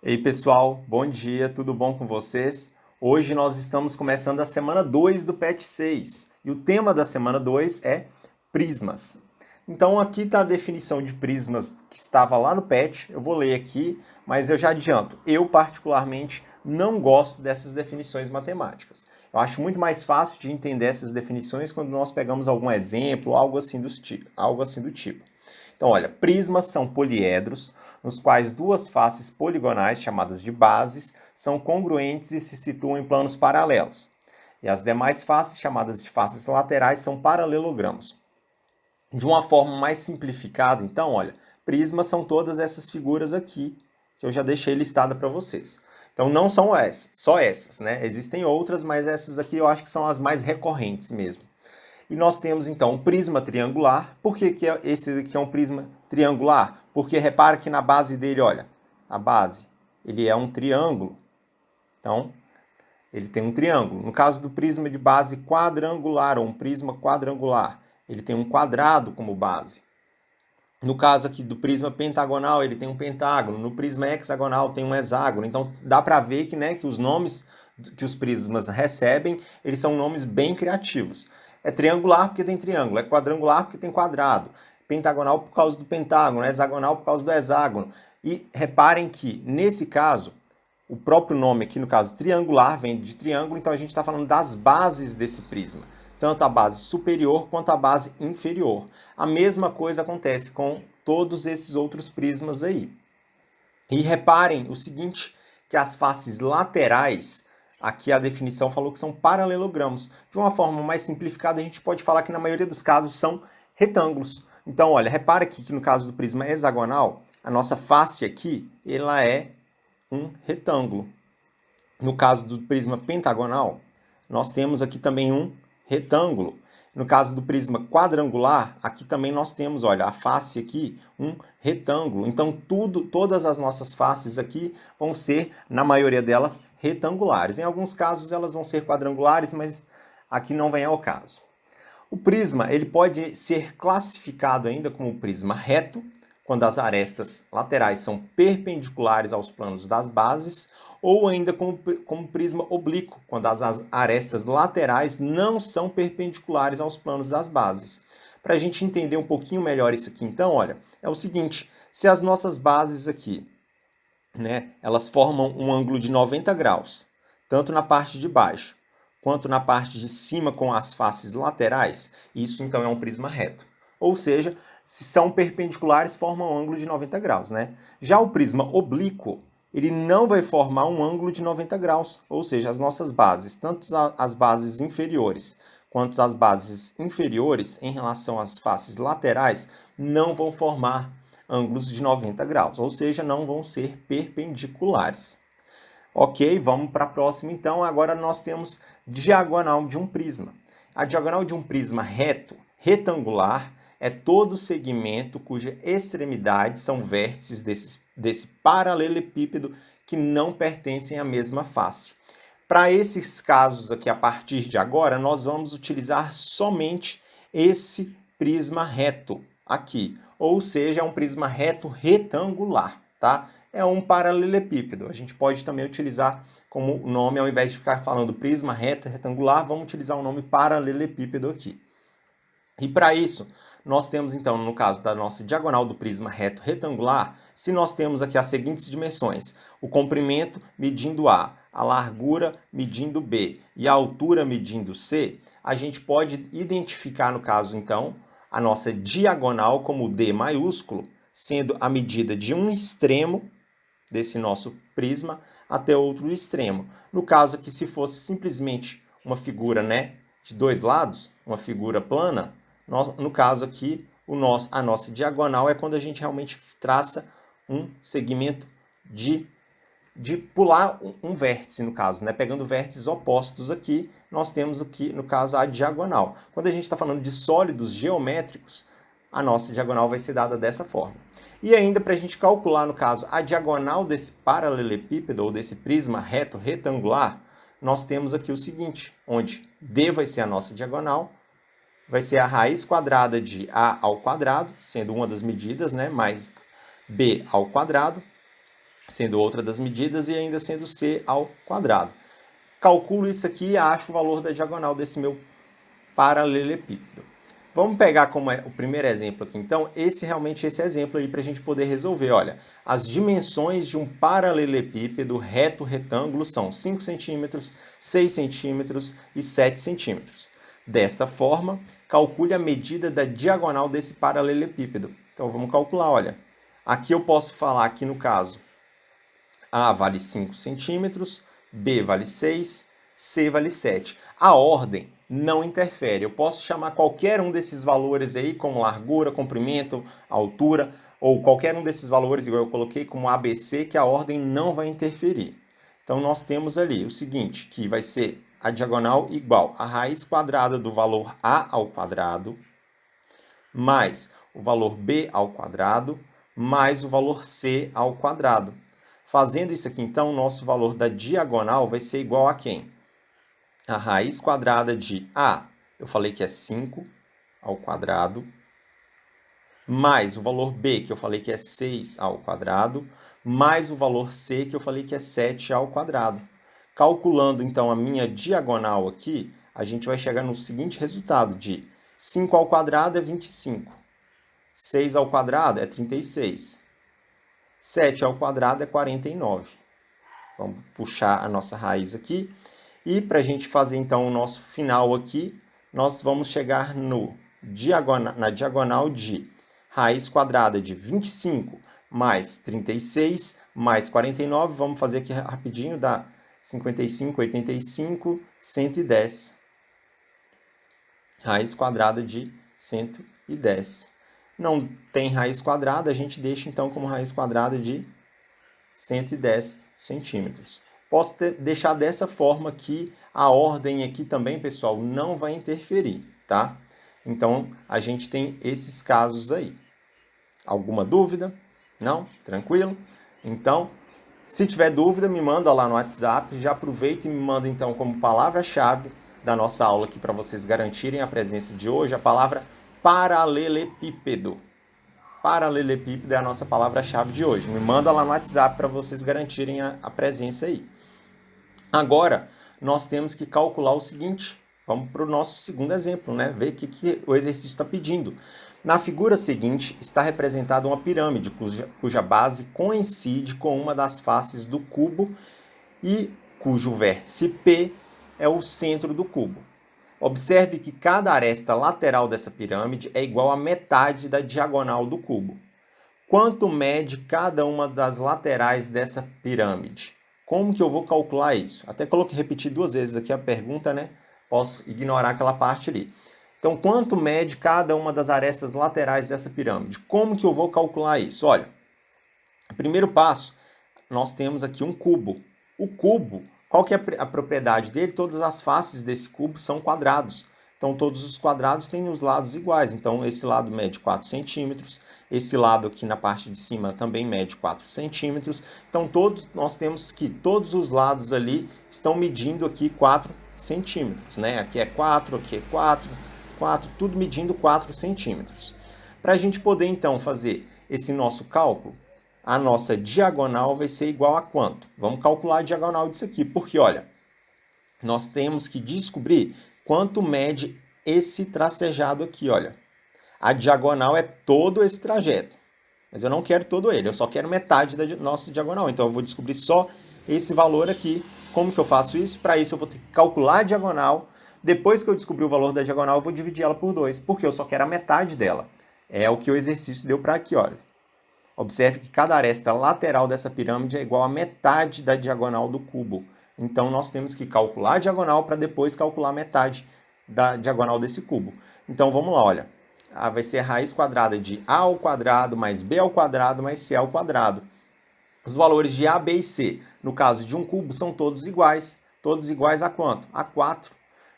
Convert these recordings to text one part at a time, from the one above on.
Ei pessoal, bom dia, tudo bom com vocês? Hoje nós estamos começando a semana 2 do PET 6 e o tema da semana 2 é prismas. Então aqui está a definição de prismas que estava lá no PET, eu vou ler aqui, mas eu já adianto, eu particularmente não gosto dessas definições matemáticas. Eu acho muito mais fácil de entender essas definições quando nós pegamos algum exemplo, algo assim do tipo. Então, olha, prismas são poliedros nos quais duas faces poligonais, chamadas de bases, são congruentes e se situam em planos paralelos. E as demais faces, chamadas de faces laterais, são paralelogramas. De uma forma mais simplificada, então, olha, prismas são todas essas figuras aqui, que eu já deixei listada para vocês. Então, não são essas, só essas, né? Existem outras, mas essas aqui eu acho que são as mais recorrentes mesmo. E nós temos então um prisma triangular. Por que esse aqui é um prisma triangular? Porque repara que na base dele, olha, a base, ele é um triângulo. Então, ele tem um triângulo. No caso do prisma de base quadrangular, ou um prisma quadrangular, ele tem um quadrado como base. No caso aqui do prisma pentagonal, ele tem um pentágono. No prisma hexagonal tem um hexágono. Então, dá para ver que, né, que os nomes que os prismas recebem, eles são nomes bem criativos. É triangular porque tem triângulo, é quadrangular porque tem quadrado, pentagonal por causa do pentágono, hexagonal por causa do hexágono. E reparem que, nesse caso, o próprio nome aqui, no caso triangular, vem de triângulo, então a gente está falando das bases desse prisma, tanto a base superior quanto a base inferior. A mesma coisa acontece com todos esses outros prismas aí. E reparem o seguinte, que as faces laterais, aqui a definição falou que são paralelogramos. De uma forma mais simplificada, a gente pode falar que na maioria dos casos são retângulos. Então, olha, repara aqui que no caso do prisma hexagonal, a nossa face aqui, ela é um retângulo. No caso do prisma pentagonal, nós temos aqui também um retângulo. No caso do prisma quadrangular, aqui também nós temos, olha, a face aqui, um retângulo. Então, todas as nossas faces aqui vão ser, na maioria delas, retangulares. Em alguns casos elas vão ser quadrangulares, mas aqui não vem ao caso. O prisma, ele pode ser classificado ainda como prisma reto, quando as arestas laterais são perpendiculares aos planos das bases, ou ainda como prisma oblíquo, quando as arestas laterais não são perpendiculares aos planos das bases. Para a gente entender um pouquinho melhor isso aqui, então, olha, é o seguinte, se as nossas bases aqui, né, elas formam um ângulo de 90 graus, tanto na parte de baixo quanto na parte de cima com as faces laterais, isso então é um prisma reto. Ou seja, se são perpendiculares, formam um ângulo de 90 graus, né? Já o prisma oblíquo, ele não vai formar um ângulo de 90 graus, ou seja, as nossas bases, tanto as bases inferiores quanto as bases inferiores em relação às faces laterais, não vão formar ângulos de 90 graus, ou seja, não vão ser perpendiculares. Ok, vamos para a próxima então. Agora nós temos diagonal de um prisma. A diagonal de um prisma reto, retangular, é todo segmento cuja extremidades são vértices desse paralelepípedo que não pertencem à mesma face. Para esses casos aqui, a partir de agora, nós vamos utilizar somente esse prisma reto aqui, ou seja, é um prisma reto retangular, tá? É um paralelepípedo. A gente pode também utilizar como nome, ao invés de ficar falando prisma reto retangular, vamos utilizar o nome paralelepípedo aqui. E para isso, nós temos então, no caso da nossa diagonal do prisma reto retangular, se nós temos aqui as seguintes dimensões: o comprimento medindo A, a largura medindo B e a altura medindo C, a gente pode identificar, no caso então, a nossa diagonal como D maiúsculo, sendo a medida de um extremo desse nosso prisma até outro extremo. No caso aqui, se fosse simplesmente uma figura, né, de dois lados, uma figura plana, no caso aqui, a nossa diagonal é quando a gente realmente traça um segmento de pular um vértice, no caso, né? Pegando vértices opostos aqui, nós temos aqui, no caso, a diagonal. Quando a gente está falando de sólidos geométricos, a nossa diagonal vai ser dada dessa forma. E ainda para a gente calcular, no caso, a diagonal desse paralelepípedo ou desse prisma reto retangular, nós temos aqui o seguinte, onde D vai ser a nossa diagonal, vai ser a raiz quadrada de A ao quadrado, sendo uma das medidas, né, mais B ao quadrado, sendo outra das medidas, e ainda sendo c ao quadrado. Calculo isso aqui e acho o valor da diagonal desse meu paralelepípedo. Vamos pegar como o primeiro exemplo aqui, então, realmente esse exemplo aí para a gente poder resolver. Olha, as dimensões de um paralelepípedo reto retângulo são 5 centímetros, 6 centímetros e 7 centímetros. Desta forma, calcule a medida da diagonal desse paralelepípedo. Então, vamos calcular, olha. Aqui eu posso falar que, no caso, A vale 5 centímetros, B vale 6, C vale 7. A ordem não interfere. Eu posso chamar qualquer um desses valores aí, como largura, comprimento, altura, ou qualquer um desses valores, igual eu coloquei, como ABC, que a ordem não vai interferir. Então, nós temos ali o seguinte, que vai ser a diagonal igual a raiz quadrada do valor A ao quadrado, mais o valor B ao quadrado, mais o valor C ao quadrado. Fazendo isso aqui, então, o nosso valor da diagonal vai ser igual a quem? A raiz quadrada de A, eu falei que é 5 ao quadrado, mais o valor B, que eu falei que é 6 ao quadrado, mais o valor C, que eu falei que é 7 ao quadrado. Calculando, então, a minha diagonal aqui, a gente vai chegar no seguinte resultado de 5 ao quadrado é 25, 6 ao quadrado é 36, 7 ao quadrado é 49. Vamos puxar a nossa raiz aqui. E para a gente fazer, então, o nosso final aqui, nós vamos chegar na diagonal de raiz quadrada de 25 mais 36 mais 49. Vamos fazer aqui rapidinho, dá 55, 85, 110. Raiz quadrada de 110. Não tem raiz quadrada, a gente deixa, então, como raiz quadrada de 110 centímetros. Posso deixar dessa forma que a ordem aqui também, pessoal, não vai interferir, tá? Então, a gente tem esses casos aí. Alguma dúvida? Não? Tranquilo? Então, se tiver dúvida, me manda lá no WhatsApp. Já aproveita e me manda, então, como palavra-chave da nossa aula aqui para vocês garantirem a presença de hoje, a palavra paralelepípedo. Paralelepípedo é a nossa palavra-chave de hoje. Me manda lá no WhatsApp para vocês garantirem a presença aí. Agora, nós temos que calcular o seguinte. Vamos para o nosso segundo exemplo, né? Ver o que o exercício está pedindo. Na figura seguinte, está representada uma pirâmide, cuja base coincide com uma das faces do cubo e cujo vértice P é o centro do cubo. Observe que cada aresta lateral dessa pirâmide é igual à metade da diagonal do cubo. Quanto mede cada uma das laterais dessa pirâmide? Como que eu vou calcular isso? Até coloquei repetir 2 vezes aqui a pergunta, né? Posso ignorar aquela parte ali. Então, quanto mede cada uma das arestas laterais dessa pirâmide? Como que eu vou calcular isso? Olha, primeiro passo, nós temos aqui um cubo. O cubo, qual que é a propriedade dele? Todas as faces desse cubo são quadrados. Então, todos os quadrados têm os lados iguais. Então, esse lado mede 4 centímetros. Esse lado aqui na parte de cima também mede 4 centímetros. Então, nós temos que todos os lados ali estão medindo aqui 4 centímetros. Né? Aqui é 4, aqui é 4, 4, tudo medindo 4 centímetros. Para a gente poder, então, fazer esse nosso cálculo, a nossa diagonal vai ser igual a quanto? Vamos calcular a diagonal disso aqui, porque, olha, nós temos que descobrir quanto mede esse tracejado aqui, olha. A diagonal é todo esse trajeto, mas eu não quero todo ele, eu só quero metade da nossa diagonal. Então, eu vou descobrir só esse valor aqui. Como que eu faço isso? Para isso, eu vou ter que calcular a diagonal. Depois que eu descobrir o valor da diagonal, eu vou dividir ela por 2, porque eu só quero a metade dela. É o que o exercício deu para aqui, olha. Observe que cada aresta lateral dessa pirâmide é igual a metade da diagonal do cubo. Então, nós temos que calcular a diagonal para depois calcular a metade da diagonal desse cubo. Então, vamos lá, olha. Vai ser a raiz quadrada de A ao quadrado mais B ao quadrado mais C ao quadrado. Os valores de A, B e C, no caso de um cubo, são todos iguais. Todos iguais a quanto? A 4.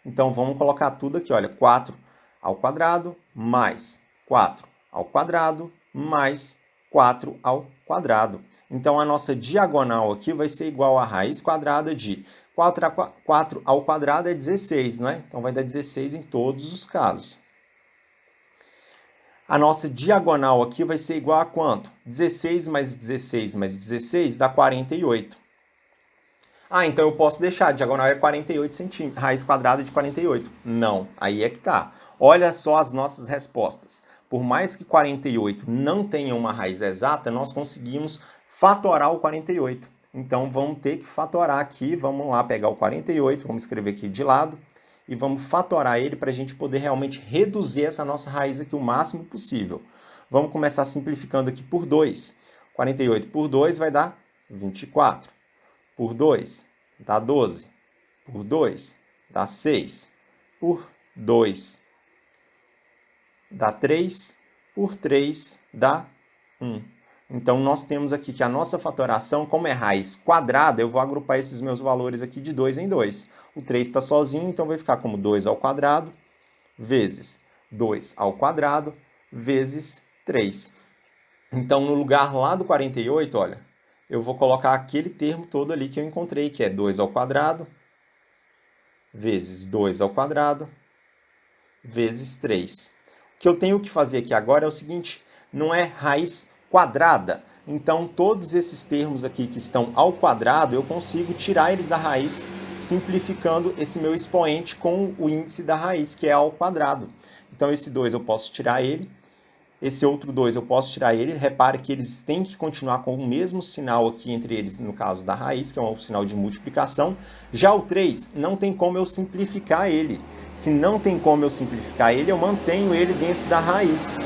Então, vamos colocar tudo aqui, olha. 4 ao quadrado mais 4 ao quadrado mais 4 ao quadrado. Então, a nossa diagonal aqui vai ser igual a raiz quadrada de 4 ao quadrado é 16, não é? Então, vai dar 16 em todos os casos. A nossa diagonal aqui vai ser igual a quanto? 16 mais 16 mais 16 dá 48. Ah, então eu posso deixar, a diagonal é 48 centímetros, raiz quadrada de 48. Não, aí é que tá. Olha só as nossas respostas. Por mais que 48 não tenha uma raiz exata, nós conseguimos fatorar o 48. Então vamos ter que fatorar aqui, vamos lá pegar o 48, vamos escrever aqui de lado, e vamos fatorar ele para a gente poder realmente reduzir essa nossa raiz aqui o máximo possível. Vamos começar simplificando aqui por 2. 48 por 2 vai dar 24. Por 2 dá 12. Por 2 dá 6. Por 2 dá 3. Por 3 dá 1. Então, nós temos aqui que a nossa fatoração, como é raiz quadrada, eu vou agrupar esses meus valores aqui de 2 em 2. O 3 está sozinho, então vai ficar como 2 ao quadrado vezes 2 ao quadrado vezes 3. Então, no lugar lá do 48, olha, eu vou colocar aquele termo todo ali que eu encontrei, que é 2 ao quadrado vezes 2 ao quadrado vezes 3. O que eu tenho que fazer aqui agora é o seguinte, não é raiz quadrada. Então, todos esses termos aqui que estão ao quadrado, eu consigo tirar eles da raiz, simplificando esse meu expoente com o índice da raiz, que é ao quadrado. Então, esse 2 eu posso tirar ele. Esse outro 2 eu posso tirar ele. Repare que eles têm que continuar com o mesmo sinal aqui entre eles, no caso da raiz, que é um sinal de multiplicação. Já o 3, não tem como eu simplificar ele. Se não tem como eu simplificar ele, eu mantenho ele dentro da raiz.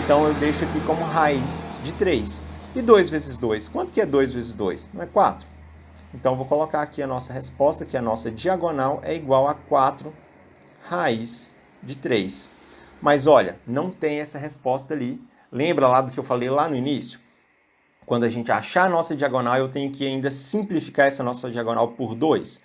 Então, eu deixo aqui como raiz de 3. E 2 vezes 2? Quanto que é 2 vezes 2? Não é 4? Então, eu vou colocar aqui a nossa resposta, que a nossa diagonal é igual a 4 raiz de 3. Mas olha, não tem essa resposta ali. Lembra lá do que eu falei lá no início? Quando a gente achar a nossa diagonal, eu tenho que ainda simplificar essa nossa diagonal por 2.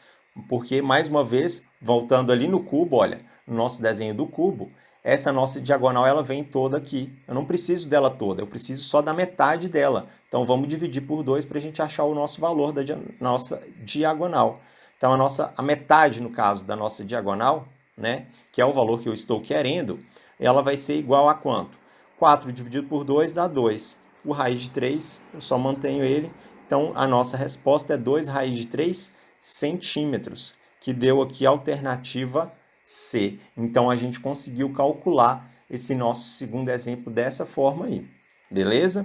Porque, mais uma vez, voltando ali no cubo, olha, no nosso desenho do cubo, essa nossa diagonal ela vem toda aqui. Eu não preciso dela toda, eu preciso só da metade dela. Então, vamos dividir por 2 para a gente achar o nosso valor da nossa diagonal. Então, a metade, no caso, da nossa diagonal, né, que é o valor que eu estou querendo, ela vai ser igual a quanto? 4 dividido por 2 dá 2. O raiz de 3, eu só mantenho ele. Então, a nossa resposta é 2 raiz de 3 centímetros, que deu aqui a alternativa C. Então, a gente conseguiu calcular esse nosso segundo exemplo dessa forma aí. Beleza?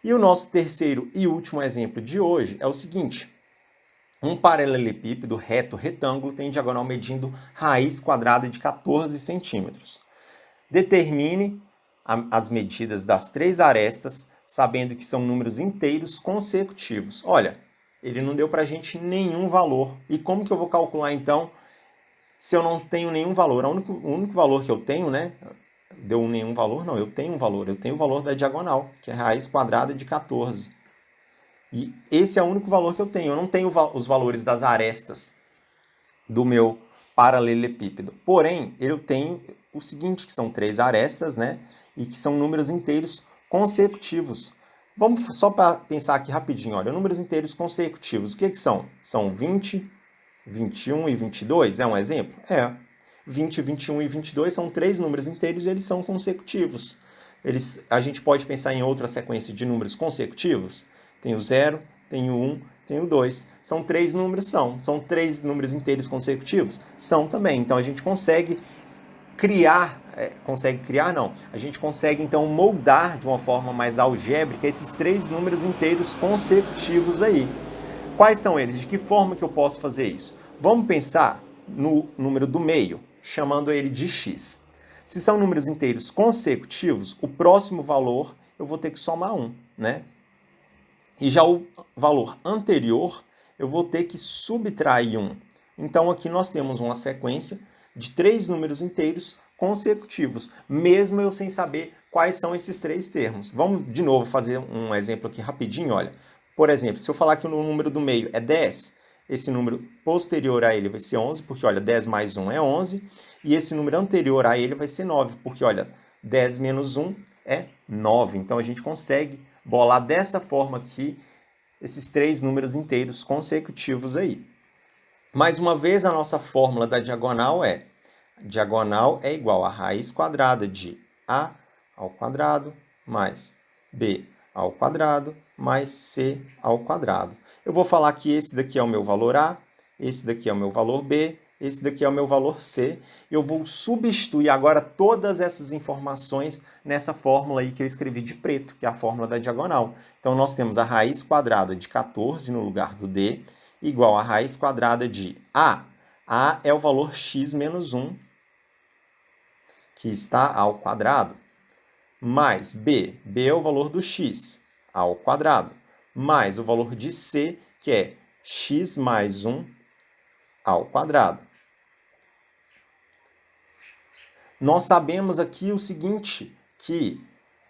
E o nosso terceiro e último exemplo de hoje é o seguinte. Um paralelepípedo reto retângulo tem diagonal medindo raiz quadrada de 14 centímetros. Determine as medidas das 3 arestas, sabendo que são números inteiros consecutivos. Olha, ele não deu para a gente nenhum valor. E como que eu vou calcular, então, se eu não tenho nenhum valor? O único valor que eu tenho, né? Deu nenhum valor? Não, eu tenho um valor. Eu tenho o valor da diagonal, que é raiz quadrada de 14. E esse é o único valor que eu tenho. Eu não tenho os valores das arestas do meu paralelepípedo. Porém, eu tenho o seguinte, que são 3 arestas, né? E que são números inteiros consecutivos. Vamos só para pensar aqui rapidinho, olha, números inteiros consecutivos, o que são? São 20, 21 e 22, é um exemplo? É. 20, 21 e 22 são 3 números inteiros e eles são consecutivos. A gente pode pensar em outra sequência de números consecutivos? Tem o 0, tem o 1, tem o 2. São 3 números? São 3 números inteiros consecutivos? São também. Então, a gente consegue criar, a gente consegue então moldar de uma forma mais algébrica esses 3 números inteiros consecutivos aí. Quais são eles? De que forma que eu posso fazer isso? Vamos pensar no número do meio, chamando ele de x. Se são números inteiros consecutivos, o próximo valor eu vou ter que somar 1, né? E já o valor anterior eu vou ter que subtrair 1. Então aqui nós temos uma sequência de 3 números inteiros consecutivos, mesmo eu sem saber quais são esses 3 termos. Vamos de novo fazer um exemplo aqui rapidinho, olha. Por exemplo, se eu falar que o número do meio é 10, esse número posterior a ele vai ser 11, porque, olha, 10 mais 1 é 11, e esse número anterior a ele vai ser 9, porque, olha, 10 menos 1 é 9. Então, a gente consegue bolar dessa forma aqui esses 3 números inteiros consecutivos aí. Mais uma vez, a nossa fórmula da diagonal é igual a raiz quadrada de A ao quadrado mais b ao quadrado mais c ao quadrado. Eu vou falar que esse daqui é o meu valor A, esse daqui é o meu valor B, esse daqui é o meu valor C. Eu vou substituir agora todas essas informações nessa fórmula aí que eu escrevi de preto, que é a fórmula da diagonal. Então, nós temos a raiz quadrada de 14 no lugar do D, igual a raiz quadrada de A. A é o valor x menos 1, que está ao quadrado, mais B. B é o valor do x ao quadrado, mais o valor de C, que é x mais 1 ao quadrado. Nós sabemos aqui o seguinte, que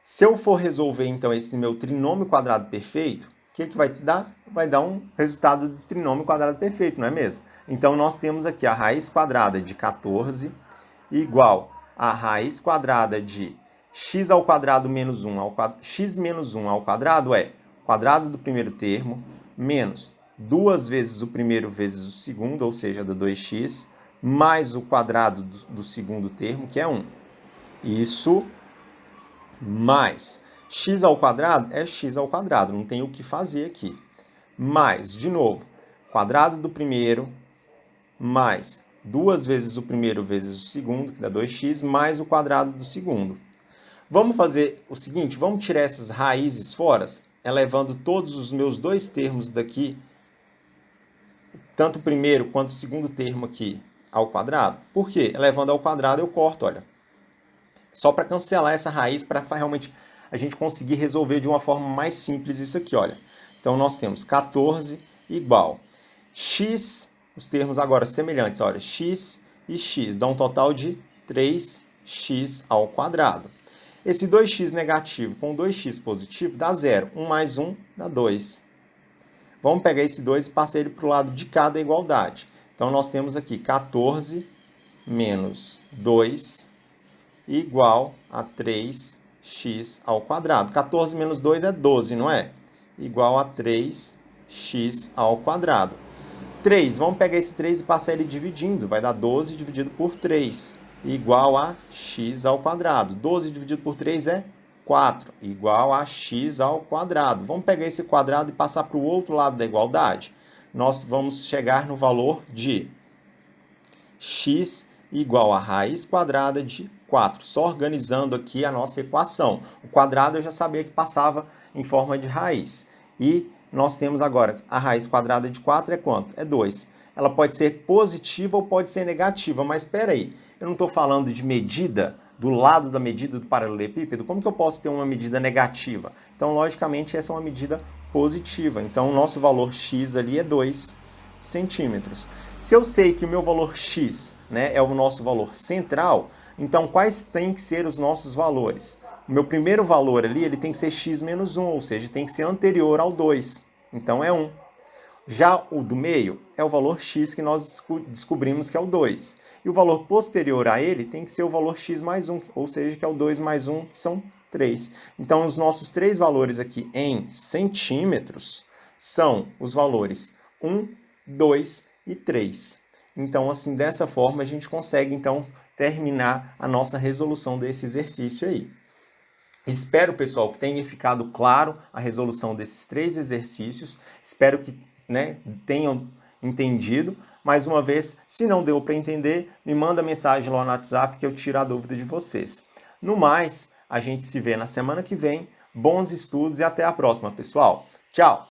se eu for resolver, então, esse meu trinômio quadrado perfeito, o que vai dar? Vai dar um resultado de trinômio quadrado perfeito, não é mesmo? Então, nós temos aqui a raiz quadrada de 14 igual a raiz quadrada de x ao quadrado menos 1 ao quadrado, x menos 1 ao quadrado é quadrado do primeiro termo menos 2 vezes o primeiro vezes o segundo, ou seja, dá 2x, mais o quadrado do segundo termo, que é 1. Isso mais x ao quadrado é x ao quadrado, não tem o que fazer aqui. Mais, de novo, quadrado do primeiro mais 2 vezes o primeiro vezes o segundo, que dá 2x, mais o quadrado do segundo. Vamos fazer o seguinte, vamos tirar essas raízes fora, elevando todos os meus dois termos daqui, tanto o primeiro quanto o segundo termo aqui, ao quadrado. Por quê? Elevando ao quadrado eu corto, olha. Só para cancelar essa raiz, para realmente a gente conseguir resolver de uma forma mais simples isso aqui, olha. Então, nós temos 14 igual x, os termos agora semelhantes, olha, x e x, dá um total de 3x ao quadrado. Esse 2x negativo com 2x positivo dá 0. 1 mais 1 dá 2. Vamos pegar esse 2 e passar ele para o lado de cá da igualdade. Então, nós temos aqui 14 menos 2 igual a 3x ao quadrado. 14 menos 2 é 12, não é? Igual a 3x ao quadrado. 3, vamos pegar esse 3 e passar ele dividindo. Vai dar 12 dividido por 3, igual a x ao quadrado. 12 dividido por 3 é 4, igual a x ao quadrado. Vamos pegar esse quadrado e passar para o outro lado da igualdade. Nós vamos chegar no valor de x igual a raiz quadrada de 4. Só organizando aqui a nossa equação. O quadrado eu já sabia que passava em forma de raiz. E nós temos agora a raiz quadrada de 4 é quanto? É 2. Ela pode ser positiva ou pode ser negativa, mas espera aí, eu não estou falando de medida do lado da medida do paralelepípedo. Como que eu posso ter uma medida negativa? Então, logicamente, essa é uma medida positiva. Então, o nosso valor x ali é 2 centímetros. Se eu sei que o meu valor x, né, é o nosso valor central, então quais têm que ser os nossos valores? O meu primeiro valor ali, ele tem que ser x menos 1, ou seja, tem que ser anterior ao 2. Então é 1. Já o do meio é o valor x que nós descobrimos que é o 2. E o valor posterior a ele tem que ser o valor x mais 1, ou seja, que é o 2 mais 1, que são 3. Então, os nossos três valores aqui em centímetros são os valores 1, 2 e 3. Então, assim, dessa forma, a gente consegue, então, terminar a nossa resolução desse exercício aí. Espero, pessoal, que tenha ficado claro a resolução desses três exercícios. Espero que, né, tenham entendido. Mais uma vez, se não deu para entender, me manda mensagem lá no WhatsApp que eu tiro a dúvida de vocês. No mais, a gente se vê na semana que vem. Bons estudos e até a próxima, pessoal. Tchau!